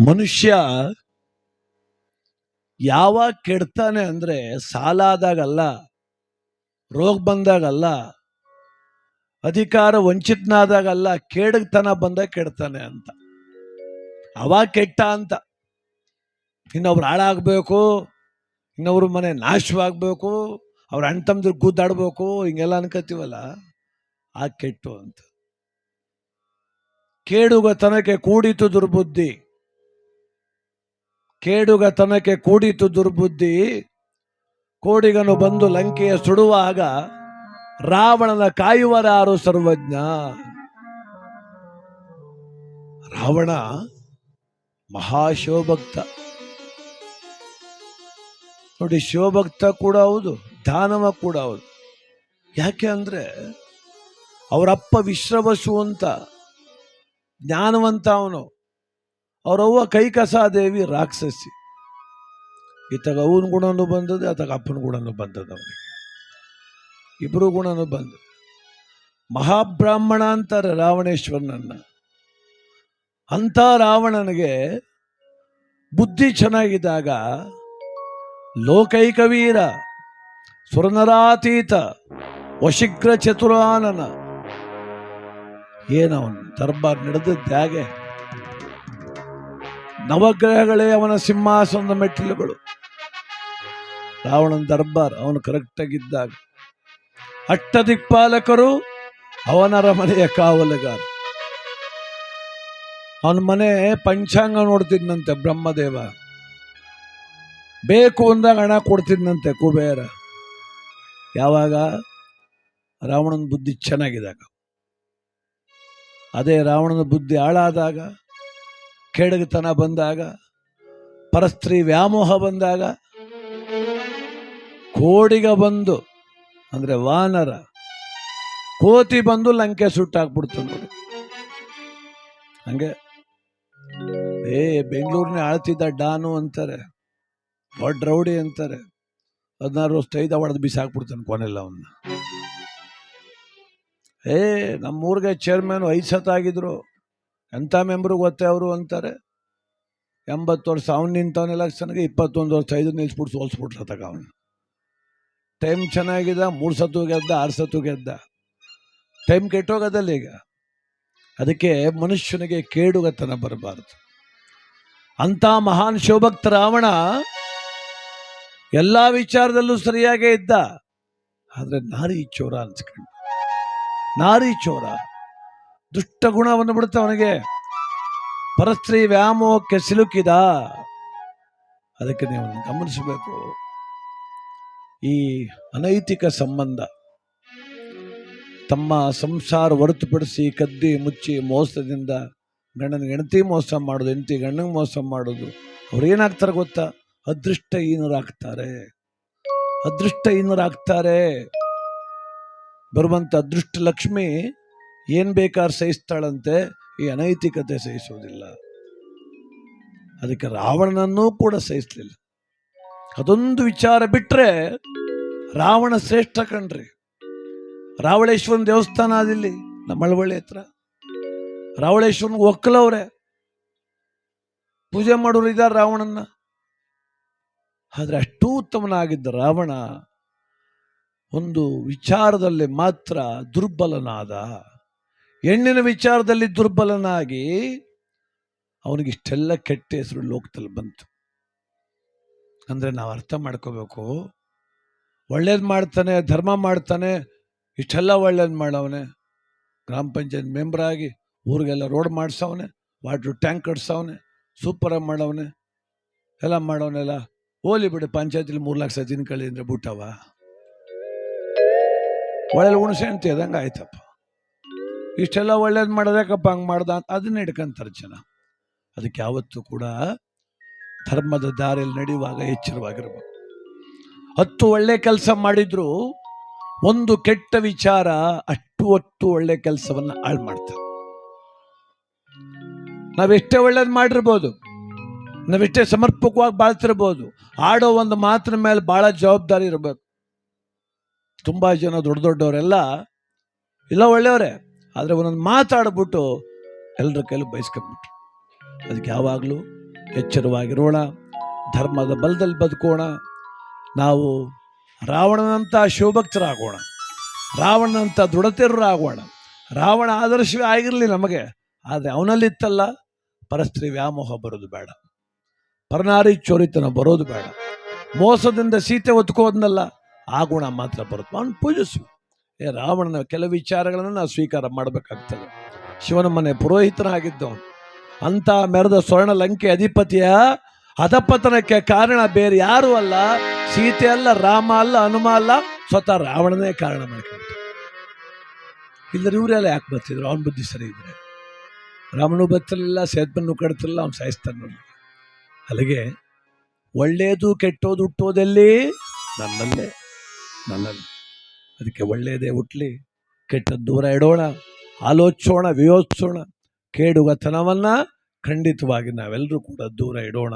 ಮನುಷ್ಯ ಯಾವಾಗ ಕೆಡ್ತಾನೆ ಅಂದ್ರೆ ಸಾಲ ಆದಾಗಲ್ಲ, ರೋಗ ಬಂದಾಗಲ್ಲ, ಅಧಿಕಾರ ವಂಚಿತನಾದಾಗಲ್ಲ, ಕೇಡತನ ಬಂದಾಗ ಕೆಡ್ತಾನೆ ಅಂತ. ಅವಾಗ ಕೆಟ್ಟ ಅಂತ. ಇನ್ನೊಬ್ರು ಹಾಳಾಗಬೇಕು, ಇನ್ನೊಬ್ರ ಮನೆ ನಾಶವಾಗಬೇಕು, ಅವ್ರ ಅಣ್ಣ ತಮ್ಮದ್ರ ಗುದ್ದಾಡ್ಬೇಕು, ಹಿಂಗೆಲ್ಲ ಅನ್ಕೋತೀವಲ್ಲ, ಆ ಕೆಟ್ಟು ಅಂತ. ಕೇಡುಗತನಕ್ಕೆ ಕೂಡಿತು ದುರ್ಬುದ್ಧಿ, ಕೇಡುಗತನಕ್ಕೆ ಕೂಡಿತು ದುರ್ಬುದ್ಧಿ, ಕೋಡಿಗನು ಬಂದು ಲಂಕೆಯ ಸುಡುವಾಗ ರಾವಣನ ಕಾಯುವರಾರು ಸರ್ವಜ್ಞ. ರಾವಣ ಮಹಾಶಿವಭಕ್ತ ನೋಡಿ, ಶಿವಭಕ್ತ ಕೂಡ ಹೌದು, ದಾನವ ಕೂಡ ಹೌದು. ಯಾಕೆ ಅಂದ್ರೆ ಅವರಪ್ಪ ವಿಶ್ರವಸು ಅಂತ ಜ್ಞಾನವಂತ ಅವನು, ಅವರವ್ವ ಕೈಕಸಾದೇವಿ ರಾಕ್ಷಸಿ. ಈತಗ ಅವನ ಗುಣನೂ ಬಂದದ್ದು, ಆತಗ ಅಪ್ಪನ ಗುಣನೂ ಬಂದದ್ದು, ಅವನಿಗೆ ಇಬ್ಬರು ಗುಣನೂ ಬಂದ. ಮಹಾಬ್ರಾಹ್ಮಣ ಅಂತಾರೆ ರಾವಣೇಶ್ವರನನ್ನ. ಅಂಥ ರಾವಣನಿಗೆ ಬುದ್ಧಿ ಚೆನ್ನಾಗಿದ್ದಾಗ ಲೋಕೈಕವೀರ ಸುರನರಾತೀತ ವಶಿಗ್ರ ಚತುರಾನನ ಏನವನು ದರ್ಬಾರ್ ನಡೆದದ್ದು ಹೇಗೆ? ನವಗ್ರಹಗಳೇ ಅವನ ಸಿಂಹಾಸನದ ಮೆಟ್ಟಿಲುಗಳು. ರಾವಣನ ದರ್ಬಾರ್ ಅವನು ಕರೆಕ್ಟಾಗಿದ್ದಾಗ ಅಷ್ಟದಿಕ್ಪಾಲಕರು ಅವನ ಅರಮನೆಯ ಕಾವಲುಗಾರ. ಅವನ ಮನೆ ಪಂಚಾಂಗ ನೋಡ್ತಿದ್ನಂತೆ ಬ್ರಹ್ಮದೇವ, ಬೇಕು ಅಂದಾಗ ಹಣ ಕೊಡ್ತಿದ್ನಂತೆ ಕುಬೇರ. ಯಾವಾಗ? ರಾವಣನ ಬುದ್ಧಿ ಚೆನ್ನಾಗಿದ್ದಾಗ. ಅದೇ ರಾವಣನ ಬುದ್ಧಿ ಹಾಳಾದಾಗ, ಕೆಡಗತನ ಬಂದಾಗ, ಪರಸ್ತ್ರೀ ವ್ಯಾಮೋಹ ಬಂದಾಗ, ಕೋಡಿಗ ಬಂದು ಅಂದ್ರೆ ವಾನರ ಕೋತಿ ಬಂದು ಲಂಕೆ ಸುಟ್ಟಾಕ್ಬಿಡ್ತು ನೋಡಿ. ಹಂಗೆ ಬೆಂಗಳೂರಿನ ಆಳ್ತಿದ್ದ ಡಾನು ಅಂತಾರೆ, ದೊಡ್ಡ ರೌಡಿ ಅಂತಾರೆ. 16 ವರ್ಷ 5 ಹೊಡೆದು ಬಿಸಾಕ್ಬಿಡ್ತಾನೆ ಕೊನೆಲ್ಲ ಅವನ್ನ. ನಮ್ಮೂರಿಗೆ ಚೇರ್ಮನ್ 5 ಸತ ಆಗಿದ್ರು. ಎಂಥ ಮೆಂಬರು ಗೊತ್ತೇ ಅವರು ಅಂತಾರೆ. 80 ವರ್ಷ ಅವನು ನಿಂತವನ ಎಲೆಕ್ಷನ್ಗೆ, 21 ವರ್ಷ 5 ನಿಲ್ಸ್ಬಿಟ್ಟು ಸೋಲ್ಸ್ಬಿಟ್ರು ತಗ ಅವನು. ಟೈಮ್ ಚೆನ್ನಾಗಿದ್ದ, 3 ಸತ್ತು ಗೆದ್ದ, 6 ಸತ್ತು ಗೆದ್ದ. ಟೈಮ್ ಕೆಟ್ಟೋಗೋದಲ್ಲ ಈಗ. ಅದಕ್ಕೆ ಮನುಷ್ಯನಿಗೆ ಕೇಡುಗತನ ಬರಬಾರದು. ಅಂತ ಮಹಾನ್ ಶಿವಭಕ್ತ ರಾವಣ ಎಲ್ಲ ವಿಚಾರದಲ್ಲೂ ಸರಿಯಾಗೇ ಇದ್ದ. ಆದ್ರೆ ನಾರಿ ಚೋರ ಅನ್ಸ್ಕೊಂಡು, ನಾರಿ ಚೋರ ದುಷ್ಟ ಗುಣವನ್ನು ಬಿಡುತ್ತೆ ಅವನಿಗೆ. ಪರಸ್ತ್ರೀ ವ್ಯಾಮೋಹಕ್ಕೆ ಸಿಲುಕಿದ. ಅದಕ್ಕೆ ನೀವು ಗಮನಿಸಬೇಕು, ಈ ಅನೈತಿಕ ಸಂಬಂಧ, ತಮ್ಮ ಸಂಸಾರ ಹೊರತುಪಡಿಸಿ ಕದ್ದಿ ಮುಚ್ಚಿ ಮೋಸದಿಂದ ಗಂಡನಿಗೆ ಹೆಂಡತಿ ಮೋಸ ಮಾಡೋದು, ಹೆಂಡತಿ ಗಂಡನಿಗೆ ಮೋಸ ಮಾಡೋದು, ಅವ್ರೇನಾಗ್ತಾರೆ ಗೊತ್ತಾ? ಅದೃಷ್ಟಹೀನರಾಗ್ತಾರೆ. ಅದೃಷ್ಟಹೀನರಾಗ್ತಾರೆ. ಬರುವಂತ ಅದೃಷ್ಟ ಲಕ್ಷ್ಮಿ ಏನ್ ಬೇಕಾದ್ರೆ ಸಹಿಸ್ತಾಳಂತೆ, ಈ ಅನೈತಿಕತೆ ಸಹಿಸೋದಿಲ್ಲ. ಅದಕ್ಕೆ ರಾವಣನನ್ನೂ ಕೂಡ ಸಹಿಸಲಿಲ್ಲ. ಅದೊಂದು ವಿಚಾರ ಬಿಟ್ರೆ ರಾವಣ ಶ್ರೇಷ್ಠ ಕಣ್ರಿ. ರಾವಳೇಶ್ವರನ ದೇವಸ್ಥಾನ ಅದಿಲ್ಲಿ ನಮ್ಮ ಮಳವಳ್ಳಿ ಹತ್ರ. ರಾವಳೇಶ್ವರನ್ಗೆ ಒಕ್ಕಲವ್ರೆ ಪೂಜೆ ಮಾಡೋರು ಇದ್ದಾರೆ ರಾವಣನ್ನ. ಆದ್ರೆ ಅಷ್ಟೂ ಉತ್ತಮನಾಗಿದ್ದ ರಾವಣ ಒಂದು ವಿಚಾರದಲ್ಲಿ ಮಾತ್ರ ದುರ್ಬಲನಾದ. ಹೆಣ್ಣಿನ ವಿಚಾರದಲ್ಲಿ ದುರ್ಬಲನಾಗಿ ಅವನಿಗಿಷ್ಟೆಲ್ಲ ಕೆಟ್ಟ ಹೆಸರು ಲೋಕದಲ್ಲಿ ಬಂತು. ಅಂದ್ರೆ ನಾವು ಅರ್ಥ ಮಾಡ್ಕೋಬೇಕು, ಒಳ್ಳೇದು ಮಾಡ್ತಾನೆ, ಧರ್ಮ ಮಾಡ್ತಾನೆ, ಇಷ್ಟೆಲ್ಲ ಒಳ್ಳೇದು ಮಾಡವನೆ. ಗ್ರಾಮ ಪಂಚಾಯತ್ ಮೆಂಬರ್ ಆಗಿ ಊರಿಗೆಲ್ಲ ರೋಡ್ ಮಾಡಿಸವನೆ, ವಾಟ್ರ್ ಟ್ಯಾಂಕ್ ಕಟ್ಸವನೆ, ಸೂಪರಾಗಿ ಮಾಡವನೆ, ಎಲ್ಲ ಮಾಡವನೆಲ್ಲ. ಹೋಲಿ ಬಿಡು, ಪಂಚಾಯತಿಲಿ 3 ಲಕ್ಷ ತಿನ್ಕಳಿ ಅಂದ್ರೆ ಬಿಟ್ಟವ, ಒಳ್ಳೆ ಉಣಸೆ ಅಂತ ಇದಂಗೆ ಆಯ್ತಪ್ಪ. ಇಷ್ಟೆಲ್ಲ ಒಳ್ಳೇದು ಮಾಡೋದಕ್ಕಪ್ಪ ಹಂಗೆ ಮಾಡ್ದ ಅಂತ ಅದನ್ನ ಹಿಡ್ಕೊಂತಾರೆ ಜನ. ಅದಕ್ಕೆ ಯಾವತ್ತೂ ಕೂಡ ಧರ್ಮದ ದಾರಿಯಲ್ಲಿ ನಡೆಯುವಾಗ ಎಚ್ಚರವಾಗಿರ್ಬೇಕು. 10 ಒಳ್ಳೆ ಕೆಲಸ ಮಾಡಿದ್ರು ಒಂದು ಕೆಟ್ಟ ವಿಚಾರ ಅಷ್ಟು ಒಳ್ಳೆ ಕೆಲಸವನ್ನ ಹಾಳು ಮಾಡ್ತಾರೆ. ನಾವೆಷ್ಟೇ ಒಳ್ಳೇದು ಮಾಡಿರ್ಬೋದು, ನಾವೆಷ್ಟೇ ಸಮರ್ಪಕವಾಗಿ ಬಾಳ್ತಿರ್ಬೋದು, ಆಡೋ ಒಂದು ಮಾತಿನ ಮೇಲೆ ಬಹಳ ಜವಾಬ್ದಾರಿ ಇರಬೇಕು. ತುಂಬಾ ಜನ ದೊಡ್ಡವರೆಲ್ಲ ಇಲ್ಲ ಒಳ್ಳೆಯವರೇ, ಆದ್ರೆ ಒಂದೊಂದು ಮಾತಾಡ್ಬಿಟ್ಟು ಎಲ್ಲರ ಕೈಲಿ ಬಯಸ್ಕೊಂಡ್ಬಿಟ್ರು. ಅದಕ್ಕೆ ಯಾವಾಗಲೂ ಎಚ್ಚರವಾಗಿರೋಣ, ಧರ್ಮದ ಬಲದಲ್ಲಿ ಬದುಕೋಣ. ನಾವು ರಾವಣನಂಥ ಶಿವಭಕ್ತರಾಗೋಣ, ರಾವಣನಂಥ ದೃಢತೆರರಾಗೋಣ. ರಾವಣ ಆದರ್ಶವೇ ಆಗಿರಲಿ ನಮಗೆ, ಆದರೆ ಅವನಲ್ಲಿತ್ತಲ್ಲ ಪರಸ್ತ್ರೀ ವ್ಯಾಮೋಹ ಬರೋದು ಬೇಡ, ಪರನಾರಿ ಚೋರಿತನ ಬರೋದು ಬೇಡ, ಮೋಸದಿಂದ ಸೀತೆ ಒತ್ಕೋದ್ನಲ್ಲ ಆ ಗುಣ ಮಾತ್ರ ಬರುತ್ತೆ. ಅವನು ಪೂಜಿಸು. ರಾವಣನ ಕೆಲವು ವಿಚಾರಗಳನ್ನು ನಾವು ಸ್ವೀಕಾರ ಮಾಡಬೇಕಾಗ್ತದೆ. ಶಿವನ ಮನೆ ಪುರೋಹಿತನಾಗಿದ್ದವನು, ಅಂಥ ಮೆರೆದ ಸ್ವರ್ಣ ಲಂಕೆ ಅಧಿಪತಿಯ ಅಧಪತನಕ್ಕೆ ಕಾರಣ ಬೇರೆ ಯಾರೂ ಅಲ್ಲ, ಸೀತೆ ಅಲ್ಲ, ರಾಮ ಅಲ್ಲ, ಹನುಮ ಅಲ್ಲ, ಸ್ವತಃ ರಾವಣನೇ ಕಾರಣ ಮಾಡ್ಕೊಂಡು. ಇಲ್ಲದ್ರೆ ಇವರೆಲ್ಲ ಯಾಕೆ ಬರ್ತಿದ್ರು? ಅವನ ಬುದ್ಧಿ ಸರಿ ಇದ್ರೆ ರಾಮನು ಬರ್ತಿರಲಿಲ್ಲ, ಸೇತುವನ್ನು ಕಡ್ತಿರಲಿಲ್ಲ, ಅವ್ನು ಸಾಯಿಸ್ತಾನೆ. ಅಲ್ಲಿಗೆ ಒಳ್ಳೆಯದು ಕೆಟ್ಟೋದು ಹುಟ್ಟೋದೆಲ್ಲಿ? ನನ್ನಲ್ಲಿ. ಅದಕ್ಕೆ ಒಳ್ಳೆಯದೇ ಹುಟ್ಟಲಿ, ಕೆಟ್ಟದ್ದು ದೂರ ಇಡೋಣ, ಆಲೋಚಿಸೋಣ, ವಿಯೋಚಿಸೋಣ. ಕೇಡುಗತನವನ್ನು ಖಂಡಿತವಾಗಿ ನಾವೆಲ್ಲರೂ ಕೂಡ ದೂರ ಇಡೋಣ.